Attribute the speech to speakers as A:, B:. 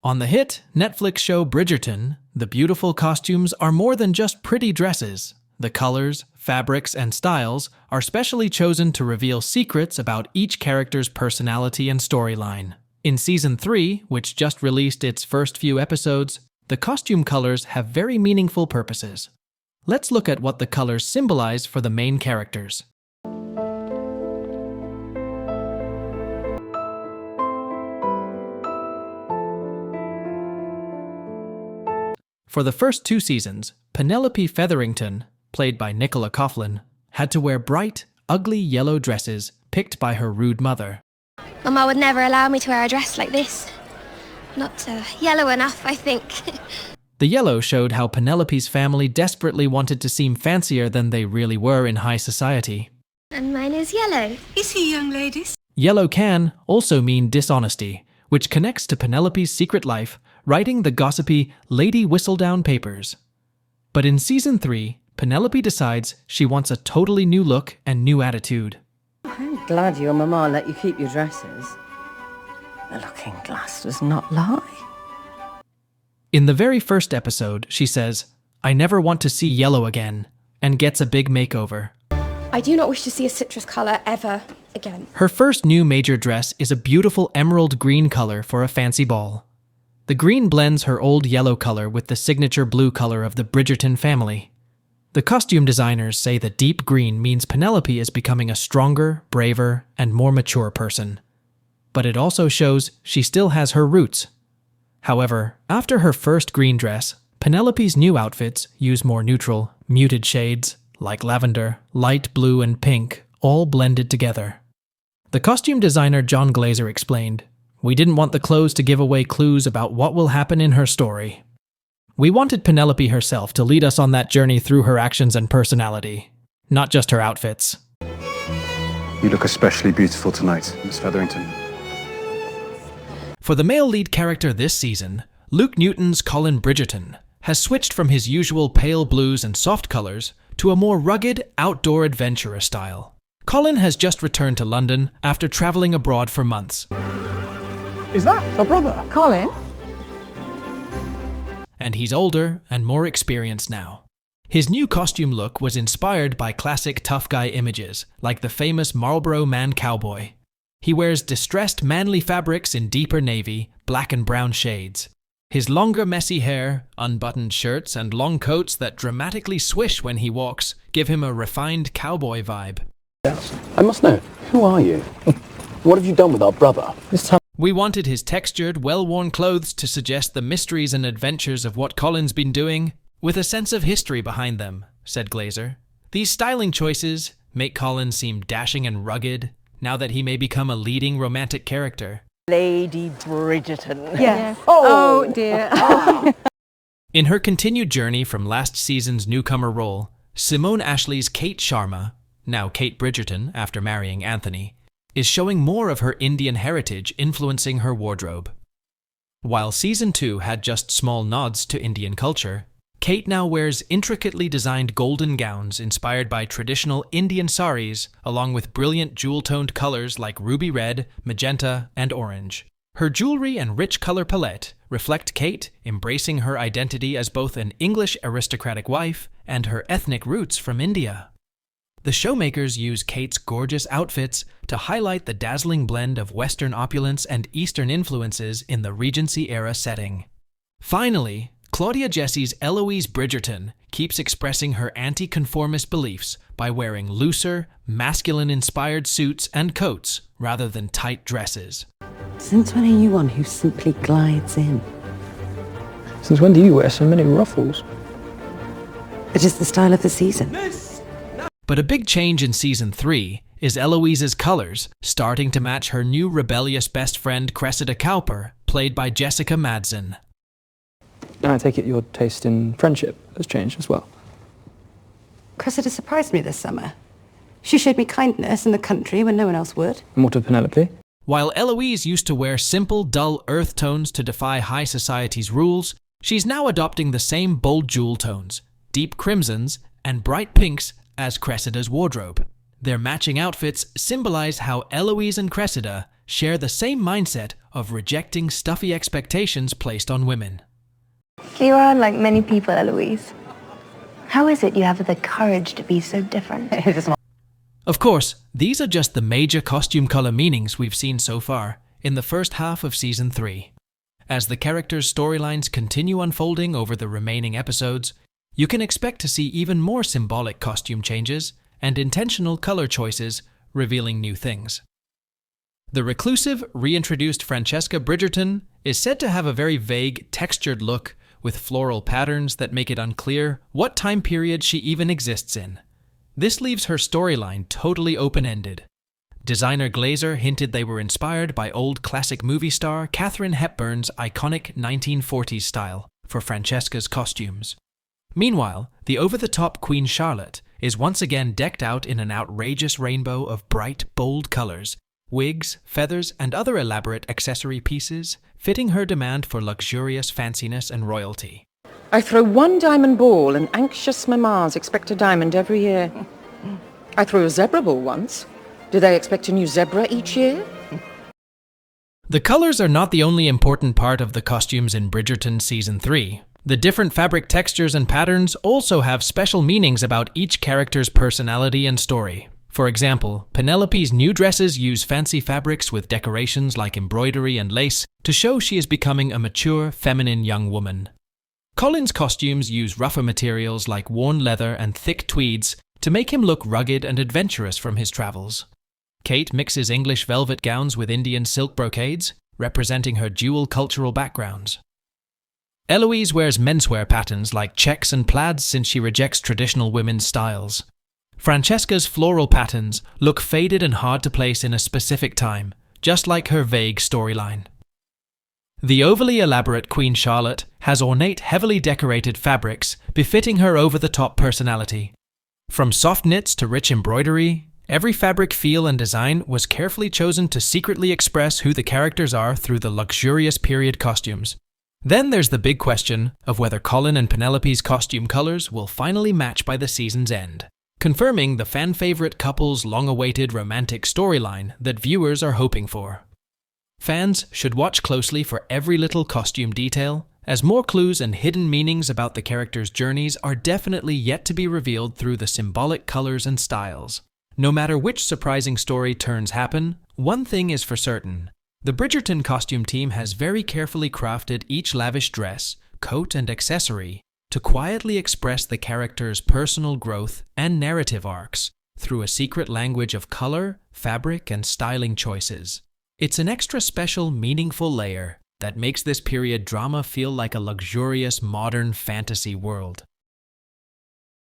A: On the hit Netflix show Bridgerton, the beautiful costumes are more than just pretty dresses. The colors, fabrics, and styles are specially chosen to reveal secrets about each character's personality and storyline. In Season 3, which just released its first few episodes, the costume colors have very meaningful purposes. Let's look at what the colors symbolize for the main characters. For the first 2 seasons, Penelope Featherington, played by Nicola Coughlan, had to wear bright, ugly yellow dresses picked by her rude mother.
B: Mama would never allow me to wear a dress like this. Not yellow enough, I think.
A: The yellow showed how Penelope's family desperately wanted to seem fancier than they really were in high society.
B: And mine is yellow.
C: Is he, young ladies?
A: Yellow can also mean dishonesty, which connects to Penelope's secret life, writing the gossipy Lady Whistledown papers. But in Season 3, Penelope decides she wants a totally new look and new attitude.
D: I'm glad your mama let you keep your dresses. The looking glass does not lie.
A: In the very first episode, she says, "I never want to see yellow again," and gets a big makeover.
E: I do not wish to see a citrus colour ever again.
A: Her first new major dress is a beautiful emerald green color for a fancy ball. The green blends her old yellow color with the signature blue color of the Bridgerton family. The costume designers say the deep green means Penelope is becoming a stronger, braver, and more mature person. But it also shows she still has her roots. However, after her first green dress, Penelope's new outfits use more neutral, muted shades, like lavender, light blue, and pink, all blended together. The costume designer John Glazer explained, "We didn't want the clothes to give away clues about what will happen in her story. We wanted Penelope herself to lead us on that journey through her actions and personality, not just her outfits."
F: You look especially beautiful tonight, Miss Featherington.
A: For the male lead character this season, Luke Newton's Colin Bridgerton has switched from his usual pale blues and soft colors to a more rugged, outdoor adventurer style. Colin has just returned to London after traveling abroad for months.
G: Is that your brother?
D: Colin?
A: And he's older and more experienced now. His new costume look was inspired by classic tough guy images, like the famous Marlboro Man cowboy. He wears distressed manly fabrics in deeper navy, black and brown shades. His longer messy hair, unbuttoned shirts, and long coats that dramatically swish when he walks give him a refined cowboy vibe.
G: Yes. I must know, who are you? What have you done with our brother? This time
A: We wanted his textured, well-worn clothes to suggest the mysteries and adventures of what Colin's been doing, with a sense of history behind them, said Glazer. These styling choices make Colin seem dashing and rugged, now that he may become a leading romantic character.
D: Lady Bridgerton.
E: Yes.
D: Oh dear.
A: In her continued journey from last season's newcomer role, Simone Ashley's Kate Sharma, now Kate Bridgerton after marrying Anthony, is showing more of her Indian heritage influencing her wardrobe. While Season 2 had just small nods to Indian culture, Kate now wears intricately designed golden gowns inspired by traditional Indian saris, along with brilliant jewel-toned colors like ruby red, magenta, and orange. Her jewelry and rich color palette reflect Kate embracing her identity as both an English aristocratic wife and her ethnic roots from India. The showmakers use Kate's gorgeous outfits to highlight the dazzling blend of Western opulence and Eastern influences in the Regency-era setting. Finally, Claudia Jessie's Eloise Bridgerton keeps expressing her anti-conformist beliefs by wearing looser, masculine-inspired suits and coats rather than tight dresses.
D: Since when are you one who simply glides in?
G: Since when do you wear so many ruffles?
D: It is the style of the season.
A: But a big change in Season 3 is Eloise's colors starting to match her new rebellious best friend Cressida Cowper, played by Jessica Madsen.
G: I take it your taste in friendship has changed as well.
H: Cressida surprised me this summer. She showed me kindness in the country when no one else would.
G: And what of Penelope?
A: While Eloise used to wear simple, dull earth tones to defy high society's rules, she's now adopting the same bold jewel tones, deep crimsons, and bright pinks as Cressida's wardrobe. Their matching outfits symbolize how Eloise and Cressida share the same mindset of rejecting stuffy expectations placed on women.
C: You are unlike many people, Eloise. How is it you have the courage to be so different?
A: Of course, these are just the major costume color meanings we've seen so far in the first half of Season 3. As the characters' storylines continue unfolding over the remaining episodes, you can expect to see even more symbolic costume changes and intentional color choices revealing new things. The reclusive, reintroduced Francesca Bridgerton is said to have a very vague, textured look with floral patterns that make it unclear what time period she even exists in. This leaves her storyline totally open-ended. Designer Glazer hinted they were inspired by old classic movie star Katharine Hepburn's iconic 1940s style for Francesca's costumes. Meanwhile, the over-the-top Queen Charlotte is once again decked out in an outrageous rainbow of bright, bold colors, wigs, feathers, and other elaborate accessory pieces, fitting her demand for luxurious fanciness and royalty.
D: I throw one diamond ball and anxious mammas expect a diamond every year. I threw a zebra ball once. Do they expect a new zebra each year?
A: The colors are not the only important part of the costumes in Bridgerton Season 3. The different fabric textures and patterns also have special meanings about each character's personality and story. For example, Penelope's new dresses use fancy fabrics with decorations like embroidery and lace to show she is becoming a mature, feminine young woman. Colin's costumes use rougher materials like worn leather and thick tweeds to make him look rugged and adventurous from his travels. Kate mixes English velvet gowns with Indian silk brocades, representing her dual cultural backgrounds. Eloise wears menswear patterns like checks and plaids since she rejects traditional women's styles. Francesca's floral patterns look faded and hard to place in a specific time, just like her vague storyline. The overly elaborate Queen Charlotte has ornate, heavily decorated fabrics befitting her over-the-top personality. From soft knits to rich embroidery, every fabric feel and design was carefully chosen to secretly express who the characters are through the luxurious period costumes. Then there's the big question of whether Colin and Penelope's costume colors will finally match by the season's end, confirming the fan-favorite couple's long-awaited romantic storyline that viewers are hoping for. Fans should watch closely for every little costume detail, as more clues and hidden meanings about the characters' journeys are definitely yet to be revealed through the symbolic colors and styles. No matter which surprising story turns happen, one thing is for certain. The Bridgerton costume team has very carefully crafted each lavish dress, coat, and accessory to quietly express the character's personal growth and narrative arcs through a secret language of color, fabric, and styling choices. It's an extra special, meaningful layer that makes this period drama feel like a luxurious, modern fantasy world.